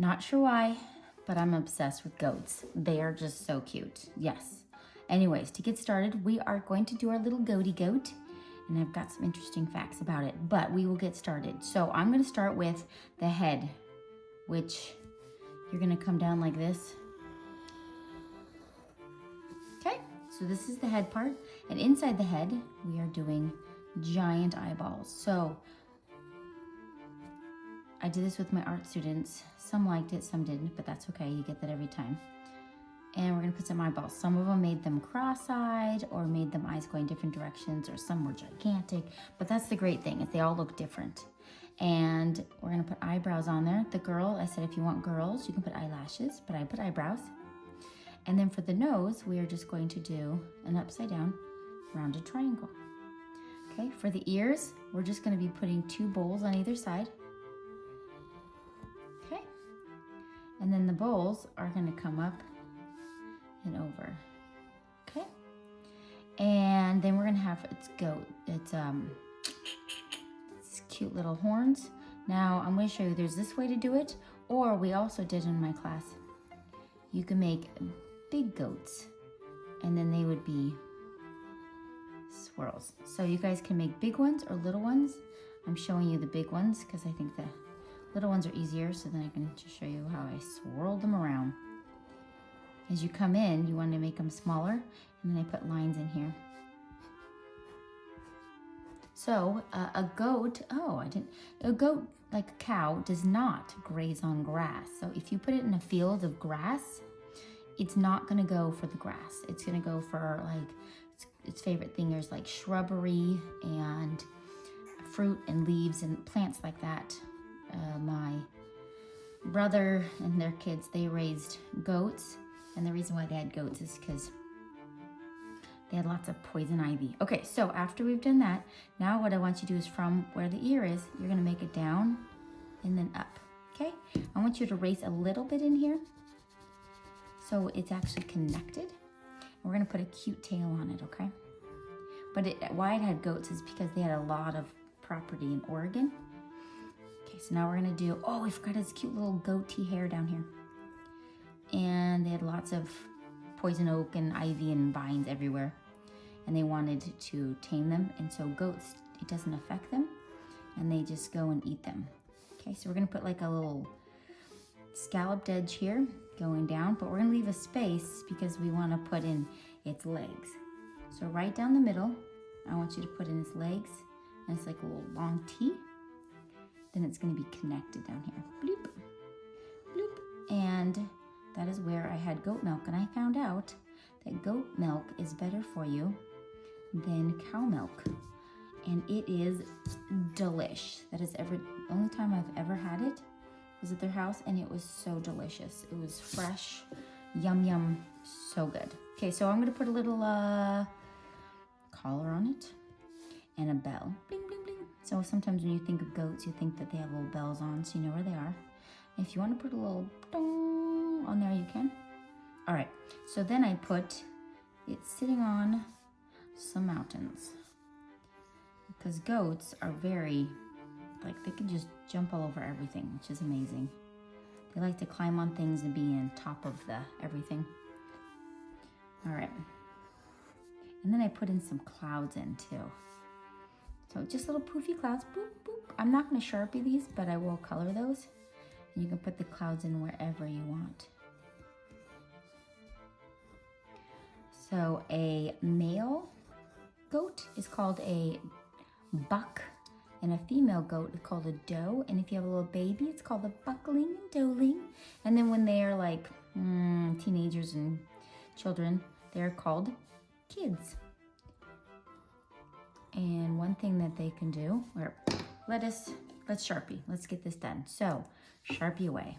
Not sure why, but I'm obsessed with goats. They are just so cute. Yes. Anyways, to get started, we are going to do our little goaty goat. And I've got some interesting facts about it, but we will get started. So I'm going to start with the head, which you're going to come down like this. Okay, so this is the head part. And inside the head, we are doing giant eyeballs. So I did this with my art students. Some liked it, some didn't, but that's okay. You get that every time. And we're gonna put some eyeballs. Some of them made them cross-eyed or made them eyes going different directions, or some were gigantic, but that's the great thing, is they all look different. And we're gonna put eyebrows on there. The girl, I said if you want girls, you can put eyelashes, but I put eyebrows. And then for the nose, we are just going to do an upside down rounded triangle. Okay, for the ears, we're just gonna be putting 2 bowls on either side. Okay, and then the bowls are gonna come up and over. Okay, and then we're gonna have its cute little horns. Now I'm going to show you, there's this way to do it, or we also did in my class, you can make big goats and then they would be swirls. So you guys can make big ones or little ones. I'm showing you the big ones because I think the little ones are easier, so then I can just show you how I swirl them around. As you come in, you want to make them smaller, and then I put lines in here. So a goat, a goat, like a cow, does not graze on grass. So if you put it in a field of grass, it's not gonna go for the grass. It's gonna go for its favorite thing is like shrubbery and fruit and leaves and plants like that. My brother and their kids, they raised goats. And the reason why they had goats is because they had lots of poison ivy. Okay, so after we've done that, now what I want you to do is from where the ear is, you're gonna make it down and then up, okay? I want you to raise a little bit in here so it's actually connected. We're gonna put a cute tail on it, okay? But why it had goats is because they had a lot of property in Oregon. Okay, so now we're gonna do, oh, we forgot his cute little goatee hair down here. And they had lots of poison oak and ivy and vines everywhere, and they wanted to tame them, and so goats, it doesn't affect them, and they just go and eat them. Okay, so we're gonna put like a little scalloped edge here going down, but we're gonna leave a space because we want to put in its legs. So right down the middle, I want you to put in its legs, and it's like a little long T. Then it's gonna be connected down here. Bloop, bloop, and that is where I had goat milk, and I found out that goat milk is better for you than cow milk, and it is delish. That is the only time I've ever had it was at their house, and it was so delicious. It was fresh, yum yum, so good. Okay, so I'm gonna put a little collar on it and a bell, bling bling bling. So sometimes when you think of goats, you think that they have little bells on, so you know where they are. If you want to put a little dong on there, you can. All right, so then I put it sitting on some mountains, because goats are very, like, they can just jump all over everything, which is amazing. They like to climb on things and be on top of everything. All right, and then I put in some clouds in too. So just little poofy clouds, boop, boop. I'm not gonna Sharpie these, but I will color those. You can put the clouds in wherever you want. So a male goat is called a buck, and a female goat is called a doe. And if you have a little baby, it's called a buckling and doeling. And then when they are like teenagers and children, they're called kids. And one thing that they can do, or let's Sharpie. Let's get this done. So Sharpie away.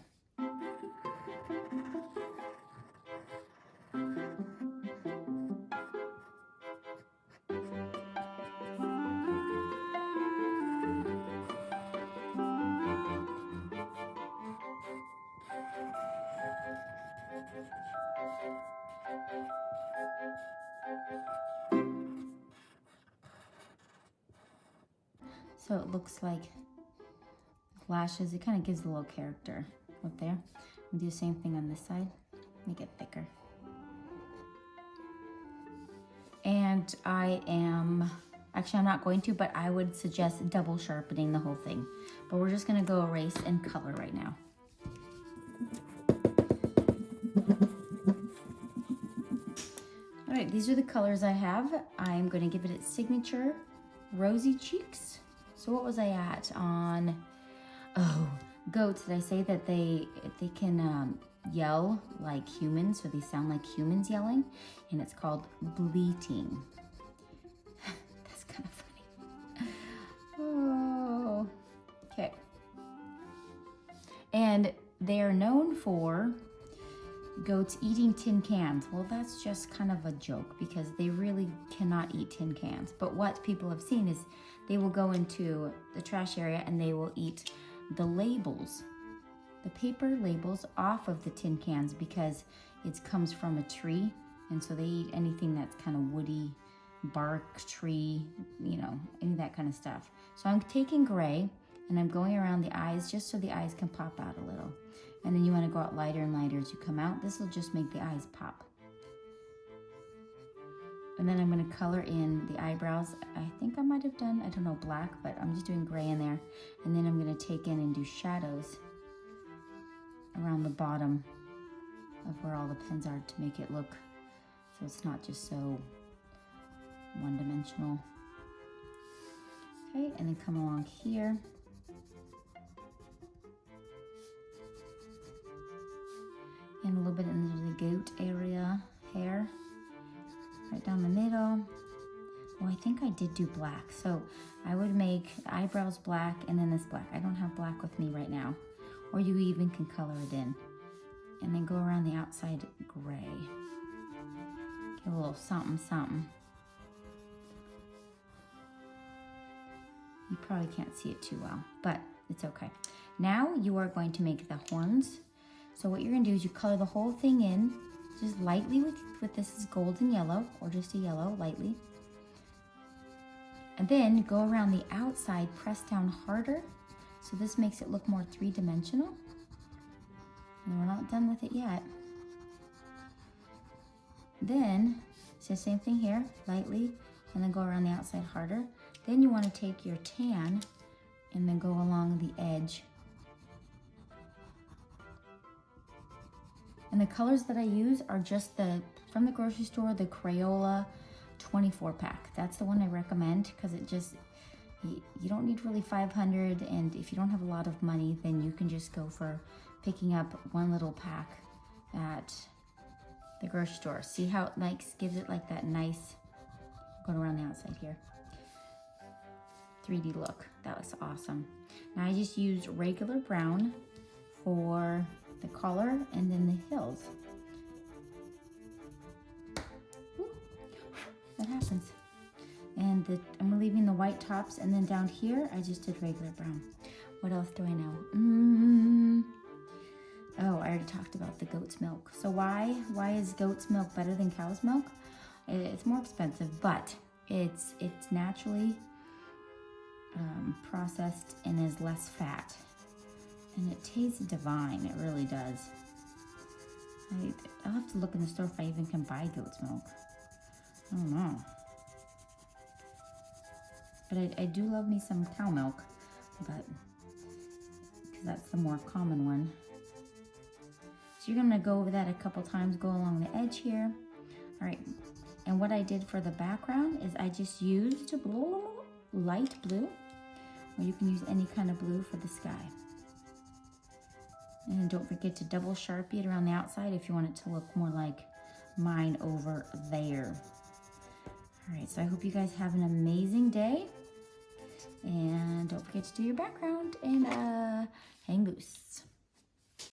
So it looks like lashes. It kind of gives a little character. Up there. And do the same thing on this side. Make it thicker. And I'm not going to, but I would suggest double sharpening the whole thing. But we're just gonna go erase and color right now. All right, these are the colors I have. I'm gonna give it its signature rosy cheeks. So what was I at on, goats? Did I say that they can yell like humans, so they sound like humans yelling? And it's called bleating. That's kind of funny. Oh, okay. And they are known for goats eating tin cans. Well, that's just kind of a joke because they really cannot eat tin cans. But what people have seen is they will go into the trash area and they will eat the labels, the paper labels off of the tin cans because it comes from a tree. And so they eat anything that's kind of woody, bark, tree, you know, any of that kind of stuff. So I'm taking gray and I'm going around the eyes just so the eyes can pop out a little. And then you want to go out lighter and lighter as you come out. This will just make the eyes pop. And then I'm going to color in the eyebrows. I think I might have done, I don't know, black, but I'm just doing gray in there. And then I'm going to take in and do shadows around the bottom of where all the pins are to make it look so it's not just so one-dimensional. Okay, and then come along here. And a little bit into the goat area, hair, right down the middle. Oh, I think I did do black. So I would make the eyebrows black and then this black. I don't have black with me right now. Or you even can color it in. And then go around the outside gray. Get a little something, something. You probably can't see it too well, but it's okay. Now you are going to make the horns. So what you're gonna do is you color the whole thing in, just lightly with this is golden yellow, or just a yellow, lightly. And then go around the outside, press down harder. So this makes it look more three-dimensional. And we're not done with it yet. Then, so same thing here, lightly, and then go around the outside harder. Then you wanna take your tan and then go along the edge. And the colors that I use are just from the grocery store, the Crayola 24 pack. That's the one I recommend because it just, you don't need really 500, and if you don't have a lot of money, then you can just go for picking up one little pack at the grocery store. See how it gives it like that nice, going around the outside here, 3D look. That was awesome. Now I just used regular brown for the collar and then the hills. Ooh, that happens. And I'm leaving the white tops, and then down here I just did regular brown. What else do I know? Oh, I already talked about the goat's milk. So why is goat's milk better than cow's milk? It's more expensive, but it's naturally processed and is less fat. And it tastes divine, it really does. I'll have to look in the store if I even can buy goat's milk. I don't know. But I do love me some cow milk, but because that's the more common one. So you're gonna go over that a couple times, go along the edge here. All right, and what I did for the background is I just used light blue, or you can use any kind of blue for the sky. And don't forget to double Sharpie it around the outside if you want it to look more like mine over there. All right, so I hope you guys have an amazing day. And don't forget to do your background and hang loose.